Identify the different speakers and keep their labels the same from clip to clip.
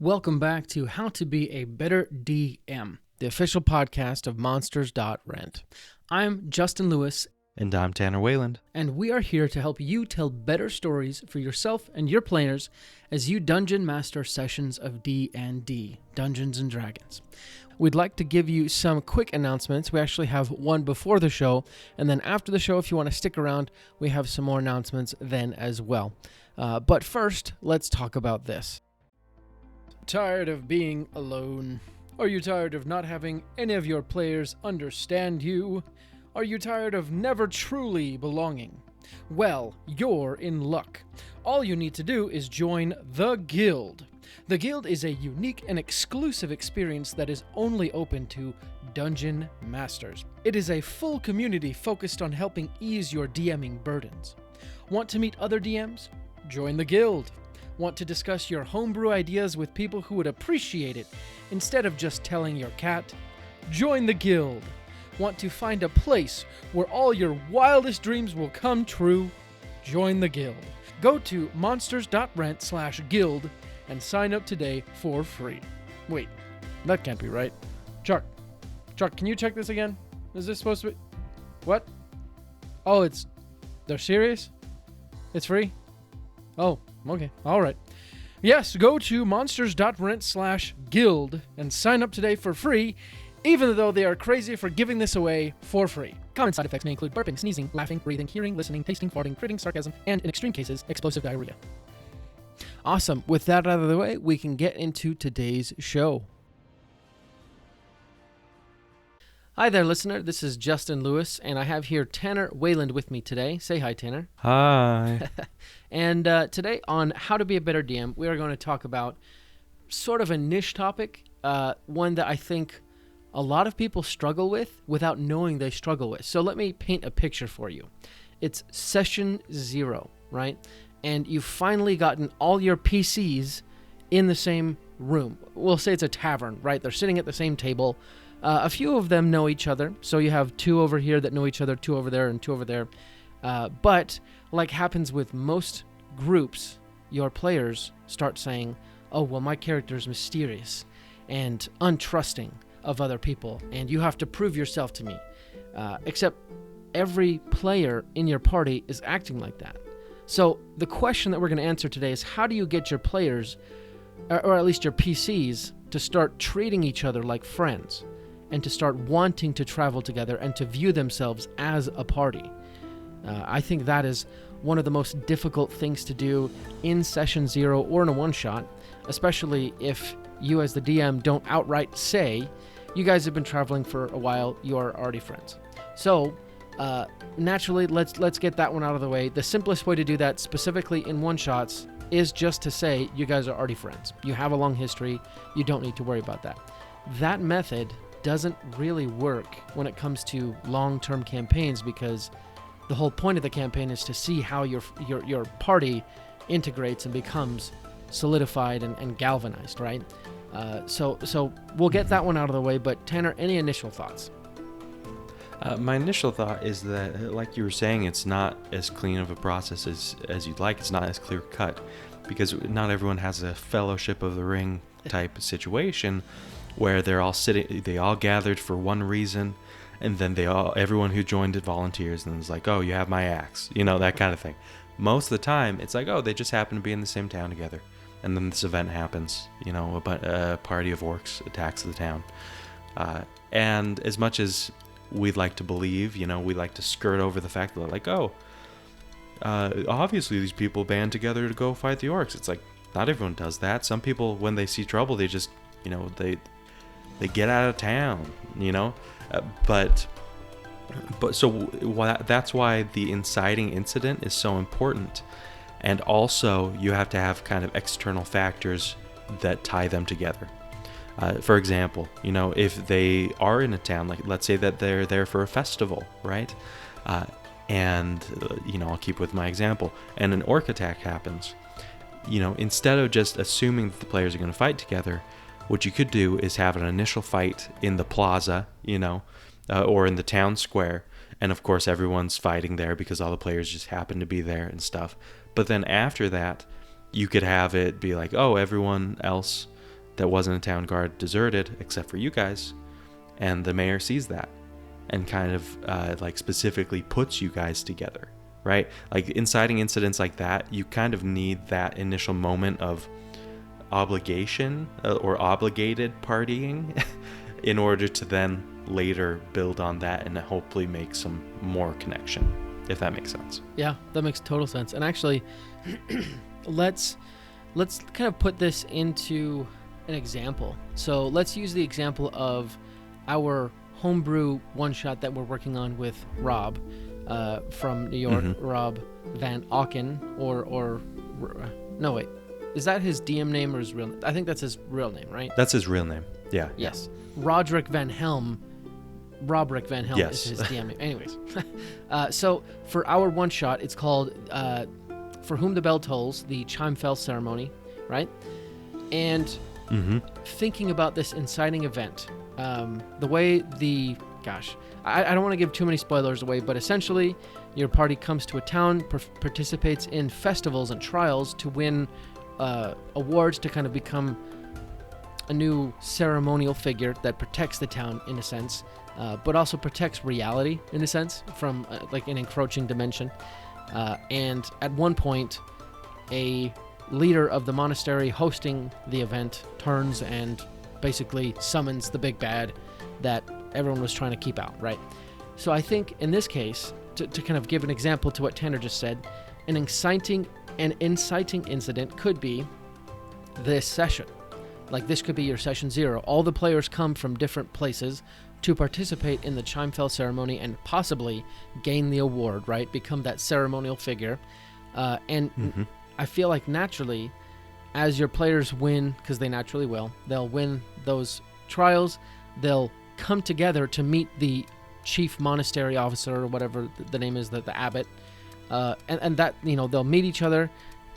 Speaker 1: Welcome back to How to Be a Better DM, the official podcast of Monsters.rent. I'm Justin Lewis.
Speaker 2: And I'm Tanner Wayland.
Speaker 1: And we are here to help you tell better stories for yourself and your players as you dungeon master sessions of D&D, Dungeons & Dragons. We'd like to give you some quick announcements. We actually have one before the show, and then after the show, if you want to stick around, we have some more announcements then as well. But first, let's talk about this. Tired of being alone? Are you tired of not having any of your players understand you? Are you tired of never truly belonging? Well, you're in luck. All you need to do is join the Guild. The Guild is a unique and exclusive experience that is only open to Dungeon Masters. It is a full community focused on helping ease your DMing burdens. Want to meet other DMs? Join the Guild. Want to discuss your homebrew ideas with people who would appreciate it instead of just telling your cat? Join the Guild. Want to find a place where all your wildest dreams will come true? Join the Guild. Go to monsters.rent/guild and sign up today for free. Wait, that can't be right. Chuck, can you check this again? Is this supposed to be... What? Oh, they're serious? It's free? Oh, okay. All right. Yes, go to monsters.rent/guild and sign up today for free, even though they are crazy for giving this away for free. Common side effects may include burping, sneezing, laughing, breathing, hearing, listening, tasting, farting, critting, sarcasm, and in extreme cases, explosive diarrhea. Awesome. With that out of the way, we can get into today's show. Hi there, listener. This is Justin Lewis, and I have here Tanner Wayland with me today. Say hi, Tanner.
Speaker 2: Hi.
Speaker 1: And today on How to Be a Better DM, we are going to talk about sort of a niche topic, one that I think a lot of people struggle with without knowing they struggle with. So let me paint a picture for you. It's session 0, right? And you've finally gotten all your PCs in the same room. We'll say it's a tavern, right? They're sitting at the same table. A few of them know each other, so you have 2 over here that know each other, 2 over there, and 2 over there. But like happens with most groups, your players start saying, oh, well, my character's mysterious and untrusting of other people, and you have to prove yourself to me. Except every player in your party is acting like that. So the question that we're going to answer today is, how do you get your players, or at least your PCs, to start treating each other like friends and to start wanting to travel together and to view themselves as a party? I think that is one of the most difficult things to do in session 0 or in a one-shot, especially if you as the DM don't outright say, you guys have been traveling for a while, you are already friends. So, naturally, let's get that one out of the way. The simplest way to do that, specifically in one-shots, is just to say you guys are already friends. You have a long history. You don't need to worry about that. That method doesn't really work when it comes to long-term campaigns, because the whole point of the campaign is to see how your party integrates and becomes solidified and galvanized, right? So we'll get that one out of the way, but Tanner, any initial thoughts?
Speaker 2: My initial thought is that, like you were saying, it's not as clean of a process as you'd like. It's not as clear cut, because not everyone has a Fellowship of the Ring type situation where they all gathered for one reason, and then everyone who joined it volunteers, and it's like, oh, you have my axe, that kind of thing. Most of the time, it's like, oh, they just happen to be in the same town together, and then this event happens, a party of orcs attacks the town. And as much as we'd like to believe, we like to skirt over the fact that they're like, oh, obviously these people band together to go fight the orcs. It's like, not everyone does that. Some people, when they see trouble, they just, they get out of town, but that's why the inciting incident is so important. And also, you have to have kind of external factors that tie them together. For example, if they are in a town, like let's say that they're there for a festival, right? And I'll keep with my example, and an orc attack happens. Instead of just assuming that the players are going to fight together, what you could do is have an initial fight in the plaza, or in the town square. And of course, everyone's fighting there because all the players just happen to be there and stuff. But then after that, you could have it be like, oh, everyone else that wasn't a town guard deserted except for you guys, and the mayor sees that and kind of like specifically puts you guys together, right? Like inciting incidents like that, you kind of need that initial moment of obligation or obligated partying in order to then later build on that and hopefully make some more connection, if that makes sense.
Speaker 1: Yeah, that makes total sense. And actually, let's kind of put this into an example. So let's use the example of our homebrew one-shot that we're working on with Rob from New York, Rob Van Auken, or no, wait. Is that his DM name or his real name? I think that's his real name, right?
Speaker 2: That's his real name. Yeah.
Speaker 1: Yes. Roderick Van Helm. Roderick Van Helm
Speaker 2: Yes.
Speaker 1: is his DM name. Anyways. So for our one-shot, it's called For Whom the Bell Tolls, the Chimefell Ceremony, right? And thinking about this inciting event, the way I don't want to give too many spoilers away, but essentially your party comes to a town, participates in festivals and trials to win awards to kind of become a new ceremonial figure that protects the town in a sense, but also protects reality in a sense from like an encroaching dimension. And at one point, a leader of the monastery hosting the event turns and basically summons the big bad that everyone was trying to keep out, right? So I think in this case, to kind of give an example to what Tanner just said, an inciting incident could be this session. Like this could be your session 0. All the players come from different places to participate in the Chimefell ceremony and possibly gain the award, right? Become that ceremonial figure. And I feel like naturally, as your players win, because they naturally will, they'll win those trials, they'll come together to meet the chief monastery officer or whatever the name is, the abbot, and that, they'll meet each other,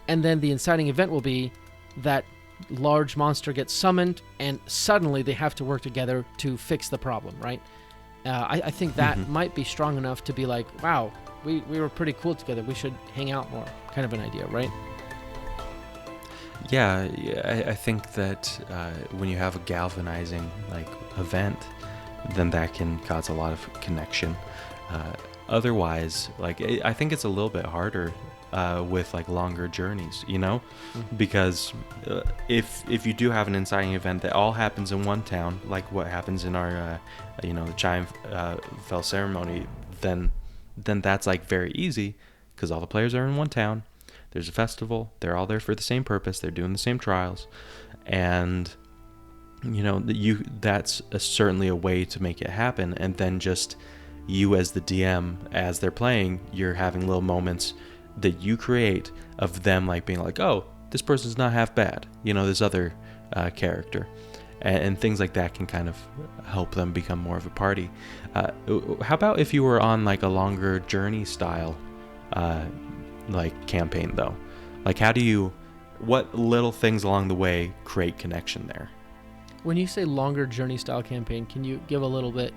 Speaker 1: and then the inciting event will be that large monster gets summoned, and suddenly they have to work together to fix the problem, right? I think that might be strong enough to be like, wow, we were pretty cool together, we should hang out more, kind of an idea, right?
Speaker 2: Yeah, I think that when you have a galvanizing like event, then that can cause a lot of connection. Otherwise, like I think it's a little bit harder with like longer journeys, because if you do have an inciting event that all happens in one town, like what happens in our the Chimefell ceremony, then that's like very easy because all the players are in one town. There's a festival. They're all there for the same purpose. They're doing the same trials, and that's certainly a way to make it happen. And then just you as the DM, as they're playing, you're having little moments that you create of them like being like, oh, this person's not half bad. This other character, and things like that can kind of help them become more of a party. How about if you were on like a longer journey style like campaign though? Like what little things along the way create connection there?
Speaker 1: When you say longer journey style campaign, can you give a little bit?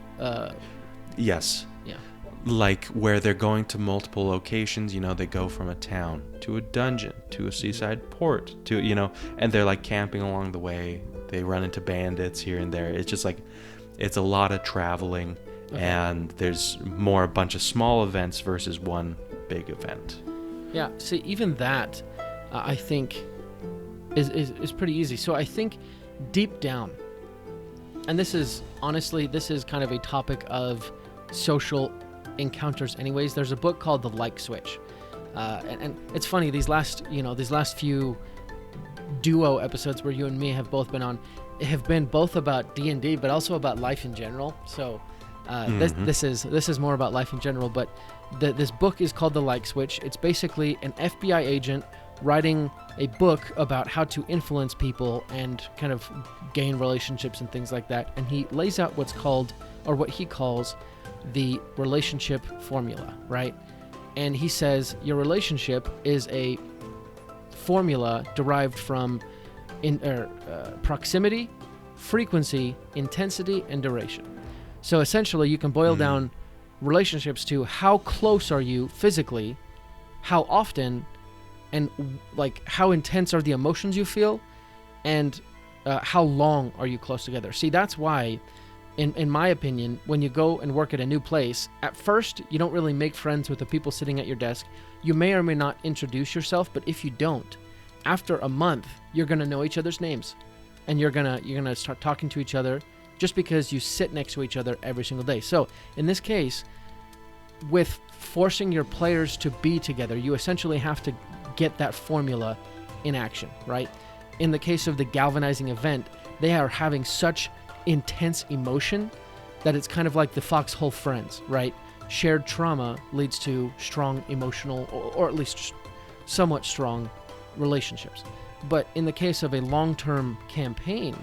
Speaker 2: Yes.
Speaker 1: Yeah.
Speaker 2: Like where they're going to multiple locations, they go from a town to a dungeon to a seaside port to, and they're like camping along the way. They run into bandits here and there. It's just like, it's a lot of traveling, and there's more a bunch of small events versus one big event.
Speaker 1: Yeah. See, even that, I think is pretty easy. So I think deep down, and this is kind of a topic of social encounters anyways. There's a book called The Like Switch, and it's funny, these last few duo episodes where you and me have both been on have been both about D&D but also about life in general. So this is more about life in general, but this book is called The Like Switch. It's basically an FBI agent writing a book about how to influence people and kind of gain relationships and things like that, and he lays out what he calls the relationship formula, right? And he says your relationship is a formula derived from proximity, frequency, intensity, and duration. So essentially you can boil down relationships to how close are you physically, how often, and like how intense are the emotions you feel, and how long are you close together? See, that's why, in my opinion, when you go and work at a new place, at first you don't really make friends with the people sitting at your desk. You may or may not introduce yourself, but if you don't, after a month, you're gonna know each other's names, and you're gonna start talking to each other just because you sit next to each other every single day. So in this case, with forcing your players to be together, you essentially have to get that formula in action, right? In the case of the galvanizing event, they are having such intense emotion that it's kind of like the foxhole friends, right? Shared trauma leads to strong emotional, or at least somewhat strong relationships. But in the case of a long-term campaign,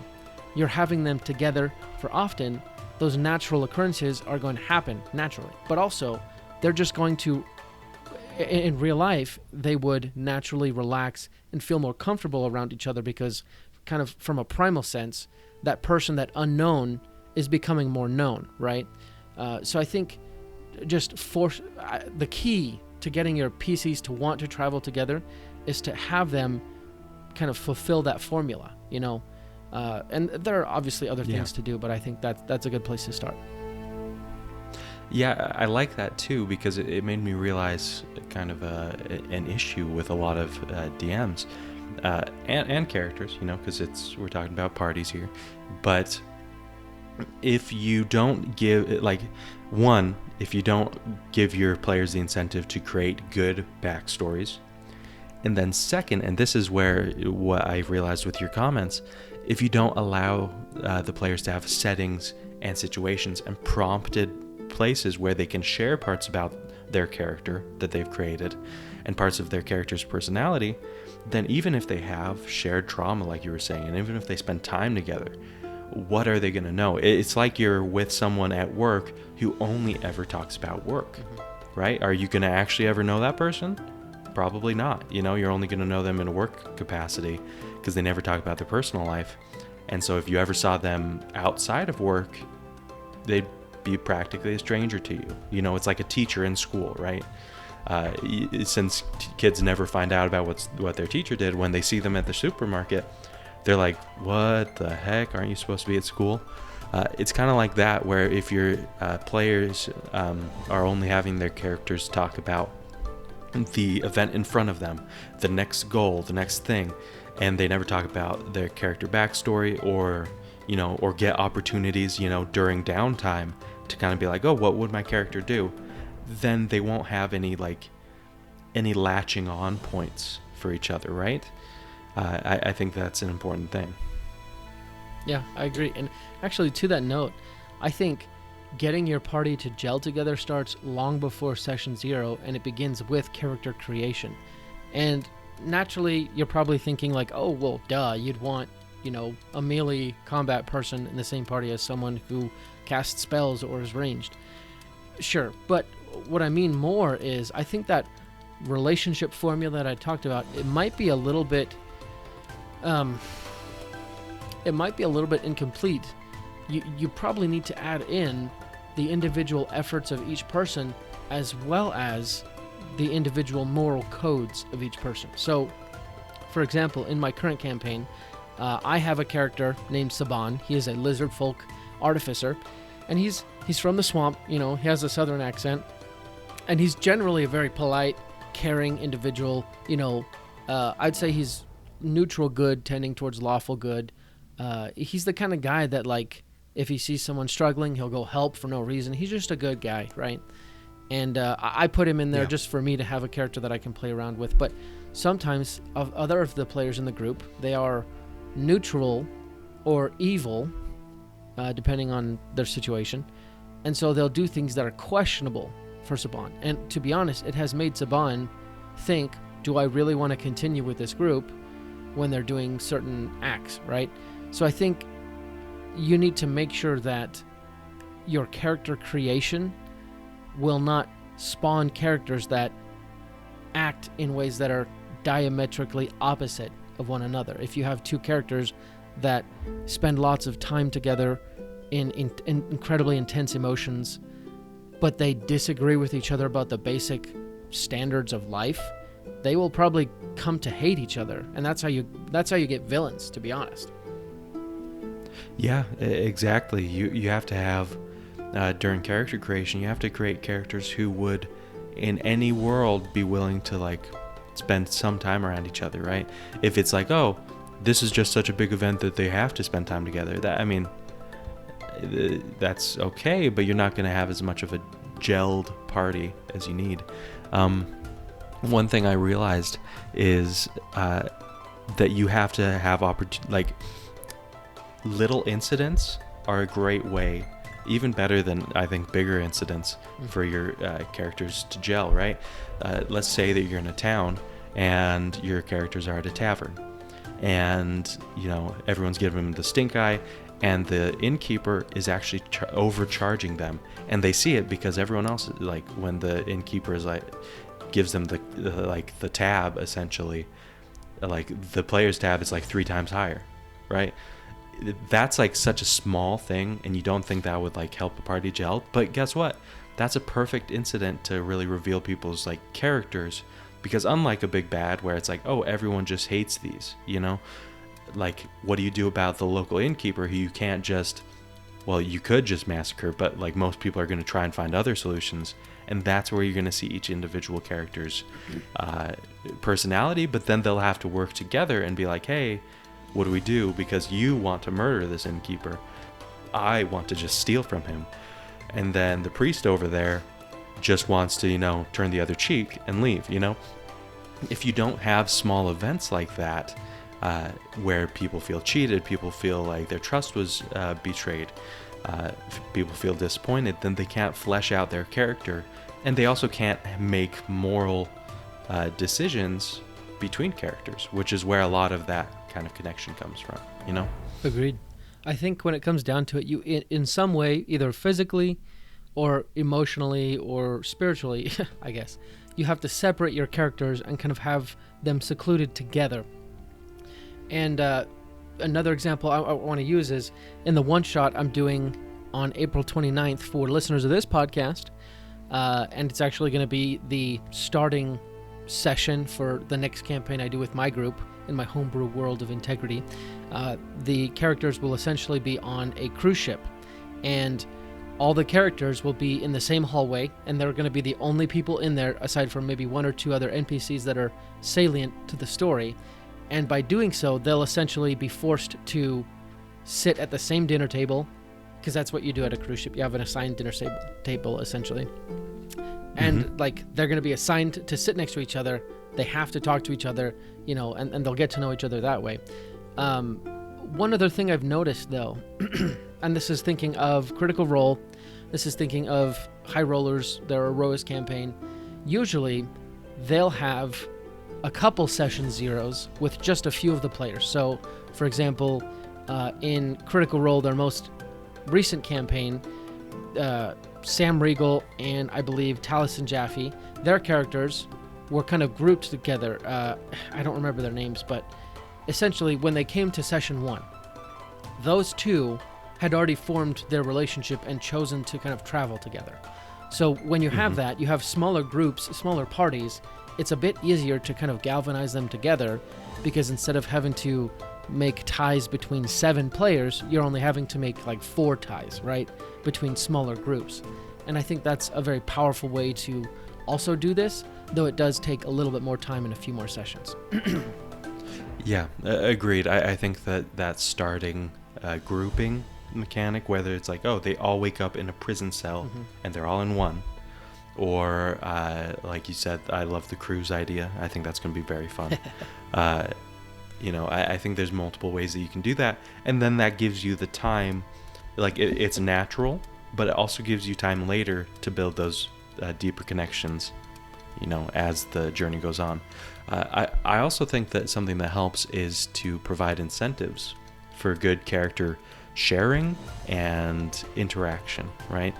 Speaker 1: you're having them together for often. Those natural occurrences are going to happen naturally, but also they're just going to, in real life, they would naturally relax and feel more comfortable around each other because kind of from a primal sense, that person, that unknown, is becoming more known, right? So I think just the key to getting your PCs to want to travel together is to have them kind of fulfill that formula, you know? And there are obviously other things to do, but I think that's a good place to start.
Speaker 2: Yeah, I like that too, because it made me realize kind of an issue with a lot of DMs and characters, you know, because we're talking about parties here. But if you don't give, if you don't give your players the incentive to create good backstories, and then second, and this is where what I realized with your comments, if you don't allow the players to have settings and situations and prompted places where they can share parts about their character that they've created and parts of their character's personality, then even if they have shared trauma, like you were saying, and even if they spend time together, what are they going to know? It's like you're with someone at work who only ever talks about work, right? Are you going to actually ever know that person? Probably not. You know, you're only going to know them in a work capacity because they never talk about their personal life. And so if you ever saw them outside of work, they'd be practically a stranger to you. You know, it's like a teacher in school, right? Since kids never find out about what their teacher did, when they see them at the supermarket, they're like, what the heck? Aren't you supposed to be at school? It's kind of like that, where if your players are only having their characters talk about the event in front of them, the next goal, the next thing, and they never talk about their character backstory or get opportunities, during downtime to kind of be like, oh, what would my character do? Then they won't have any latching on points for each other, right? I think that's an important thing.
Speaker 1: Yeah, I agree. And actually, to that note, I think getting your party to gel together starts long before session 0, and it begins with character creation. And naturally, you're probably thinking like, oh, well, duh, you'd want, a melee combat person in the same party as someone who casts spells or is ranged. Sure, but what I mean more is I think that relationship formula that I talked about, it might be a little bit incomplete. You probably need to add in the individual efforts of each person as well as the individual moral codes of each person. So, for example, in my current campaign, I have a character named Saban. He is a lizard folk artificer, and he's from the swamp. He has a southern accent, and he's generally a very polite, caring individual. I'd say he's neutral good, tending towards lawful good. He's the kind of guy that, like, if he sees someone struggling, he'll go help for no reason. He's just a good guy, right? And I put him in there just for me to have a character that I can play around with. But sometimes other of the players in the group, they are neutral or evil, depending on their situation. And so they'll do things that are questionable for Saban. And to be honest, it has made Saban think, do I really want to continue with this group when they're doing certain acts, right? So I think you need to make sure that your character creation will not spawn characters that act in ways that are diametrically opposite of one another. If you have two characters that spend lots of time together in incredibly intense emotions, but they disagree with each other about the basic standards of life, they will probably come to hate each other, and that's how you get villains, to be honest.
Speaker 2: Yeah, exactly. You have to have during character creation, you have to create characters who would, in any world, be willing to like spend some time around each other, right? If it's like, oh, this is just such a big event that they have to spend time together. That I mean, that's okay, but you're not going to have as much of a gelled party as you need. One thing I realized is that you have to have like little incidents are a great way, even better than I think bigger incidents, for your characters to gel, right? Let's say that you're in a town and your characters are at a tavern, and everyone's giving them the stink eye, and the innkeeper is actually overcharging them, and they see it because everyone else, like when the innkeeper is like gives them the tab, essentially, like the player's tab is like 3 times higher, right? That's like such a small thing, and you don't think that would like help a party gel, but guess what? That's a perfect incident to really reveal people's like characters, because unlike a big bad where it's like, oh, everyone just hates these, like what do you do about the local innkeeper who you can't just, well, you could just massacre, but like most people are going to try and find other solutions, and that's where you're going to see each individual character's personality, but then they'll have to work together and be like, hey, what do we do? Because you want to murder this innkeeper, I want to just steal from him. And then the priest over there just wants to, turn the other cheek and leave, If you don't have small events like that, where people feel cheated, people feel like their trust was betrayed, people feel disappointed, then they can't flesh out their character, and they also can't make moral decisions between characters, which is where a lot of that kind of connection comes from,
Speaker 1: Agreed. I think when it comes down to it, you in some way, either physically or emotionally or spiritually, I guess, you have to separate your characters and kind of have them secluded together. And another example I want to use is in the one-shot I'm doing on April 29th for listeners of this podcast, and it's actually going to be the starting session for the next campaign I do with my group in my homebrew world of integrity. The characters will essentially be on a cruise ship, and all the characters will be in the same hallway, and they're going to be the only people in there aside from maybe 1 or 2 other NPCs that are salient to the story. And by doing so, they'll essentially be forced to sit at the same dinner table, because that's what you do at a cruise ship. You have an assigned dinner table, essentially. And like they're going to be assigned to sit next to each other. They have to talk to each other, and they'll get to know each other that way. One other thing I've noticed, though, and this is thinking of Critical Role, this is thinking of High Rollers, their Aroas campaign. Usually, they'll have a couple session zeros with just a few of the players. So, for example, in Critical Role, their most recent campaign, Sam Regal and I believe Taliesin Jaffe, their characters were kind of grouped together. I don't remember their names, but essentially when they came to session 1, those two had already formed their relationship and chosen to kind of travel together. So when you have that, you have smaller groups, smaller parties, it's a bit easier to kind of galvanize them together, because instead of having to make ties between 7 players, you're only having to make like 4 ties, right, between smaller groups. And I think that's a very powerful way to also do this, though it does take a little bit more time and a few more sessions.
Speaker 2: Yeah, agreed. I think that starting grouping mechanic, whether it's like, oh, they all wake up in a prison cell and they're all in one, or like you said, I love the cruise idea. I think that's going to be very fun. I think there's multiple ways that you can do that, and then that gives you the time, like it's natural, but it also gives you time later to build those deeper connections, as the journey goes on. I also think that something that helps is to provide incentives for good character sharing and interaction, right?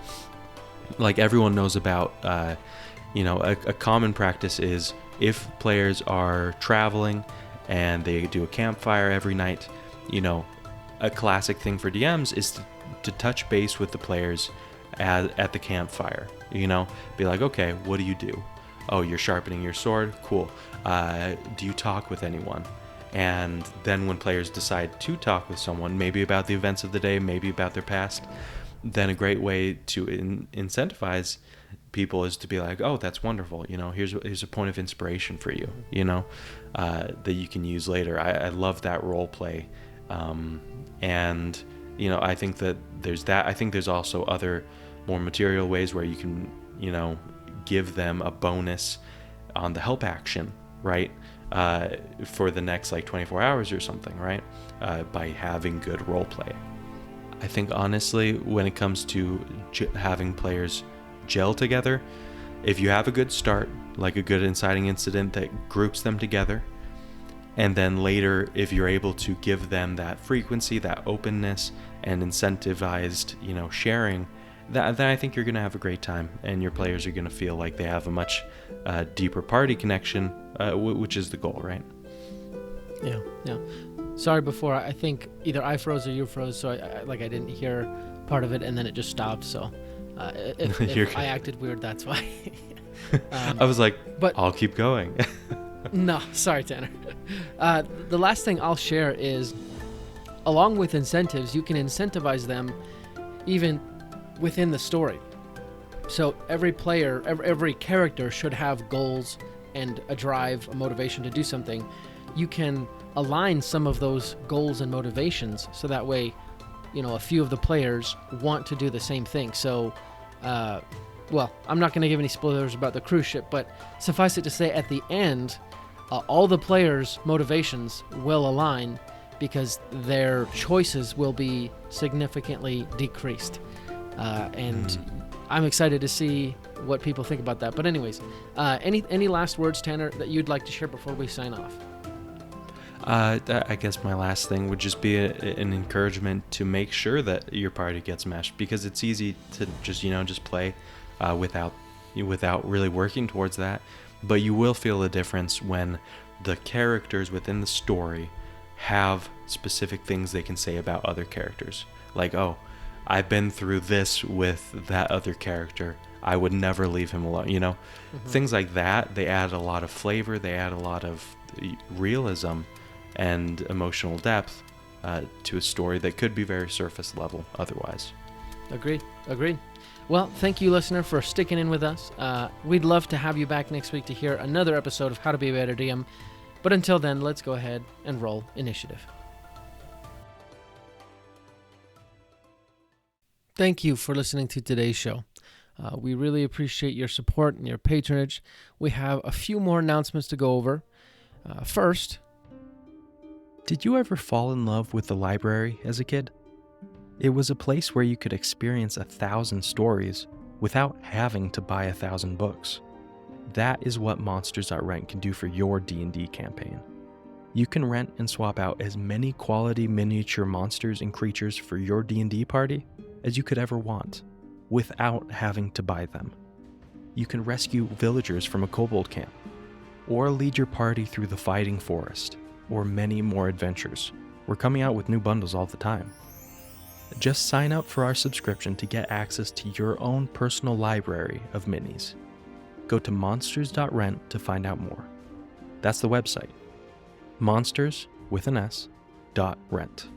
Speaker 2: Like everyone knows about, a common practice is if players are traveling and they do a campfire every night, a classic thing for DMs is to touch base with the players at the campfire, be like, okay, what do you do? Oh, you're sharpening your sword? Cool. Do you talk with anyone? And then when players decide to talk with someone, maybe about the events of the day, maybe about their past, then a great way to incentivize people is to be like, oh, that's wonderful. Here's a point of inspiration for you, that you can use later. I love that role play. And, I think that there's that. I think there's also other more material ways where you can, give them a bonus on the help action, right? For the next 24 hours or something, right? By having good role play. I think honestly, when it comes to having players gel together, if you have a good start, like a good inciting incident that groups them together, and then later, if you're able to give them that frequency, that openness, and incentivized, sharing, then I think you're going to have a great time, and your players are going to feel like they have a much deeper party connection, which is the goal, right?
Speaker 1: Yeah. Sorry, before, I think either I froze or you froze, so I didn't hear part of it, and then it just stopped, so if I acted weird, that's why.
Speaker 2: I was like, but I'll keep going.
Speaker 1: No, sorry, Tanner. The last thing I'll share is, along with incentives, you can incentivize them even within the story. So every player, every character should have goals and a drive, a motivation to do something. You can align some of those goals and motivations so that way, a few of the players want to do the same thing. So, I'm not going to give any spoilers about the cruise ship, but suffice it to say, at the end, all the players' motivations will align because their choices will be significantly decreased. And I'm excited to see what people think about that. But anyways, any last words, Tanner, that you'd like to share before we sign off?
Speaker 2: I guess my last thing would just be an encouragement to make sure that your party gets meshed, because it's easy to just play without really working towards that. But you will feel a difference when the characters within the story have specific things they can say about other characters. Like, oh, I've been through this with that other character. I would never leave him alone, Mm-hmm. Things like that, they add a lot of flavor, they add a lot of realism and emotional depth to a story that could be very surface level otherwise. Agreed.
Speaker 1: Well, thank you, listener, for sticking in with us. We'd love to have you back next week to hear another episode of How to Be a Better DM. But until then, let's go ahead and roll initiative. Thank you for listening to today's show. We really appreciate your support and your patronage. We have a few more announcements to go over. First,
Speaker 3: did you ever fall in love with the library as a kid? It was a place where you could experience 1,000 stories without having to buy 1,000 books. That is what Monsters.rent can do for your D&D campaign. You can rent and swap out as many quality miniature monsters and creatures for your D&D party as you could ever want, without having to buy them. You can rescue villagers from a kobold camp, or lead your party through the fighting forest, or many more adventures. We're coming out with new bundles all the time. Just sign up for our subscription to get access to your own personal library of minis. Go to monsters.rent to find out more. That's the website. Monsters, with an S, .rent.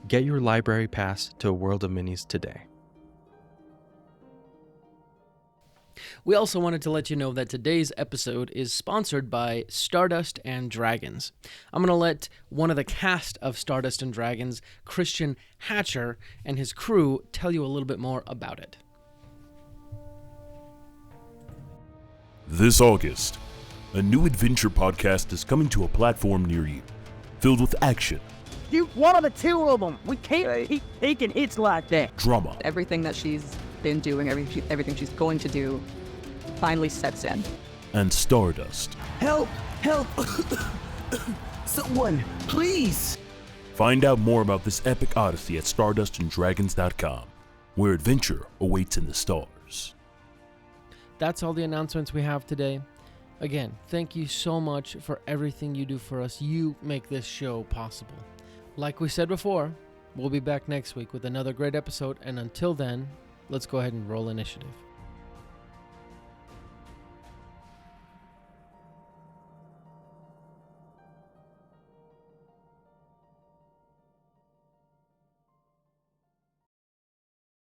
Speaker 3: Get your library pass to a world of minis today.
Speaker 1: we also wanted to let you know that today's episode is sponsored by Stardust and Dragons. I'm going to let one of the cast of Stardust and Dragons, Christian Hatcher, and his crew tell you a little bit more about it.
Speaker 4: This August, a new adventure podcast is coming to a platform near you, filled with action.
Speaker 5: You one of the two of them. We can't keep taking hits like that.
Speaker 4: Drama.
Speaker 6: Everything that she's been doing, everything she's going to do, finally sets in.
Speaker 4: And Stardust.
Speaker 5: Help! Help! Someone, please!
Speaker 4: Find out more about this epic odyssey at stardustanddragons.com, where adventure awaits in the stars.
Speaker 1: That's all the announcements we have today. Again, thank you so much for everything you do for us. You make this show possible. Like we said before, we'll be back next week with another great episode, and until then, let's go ahead and roll initiative.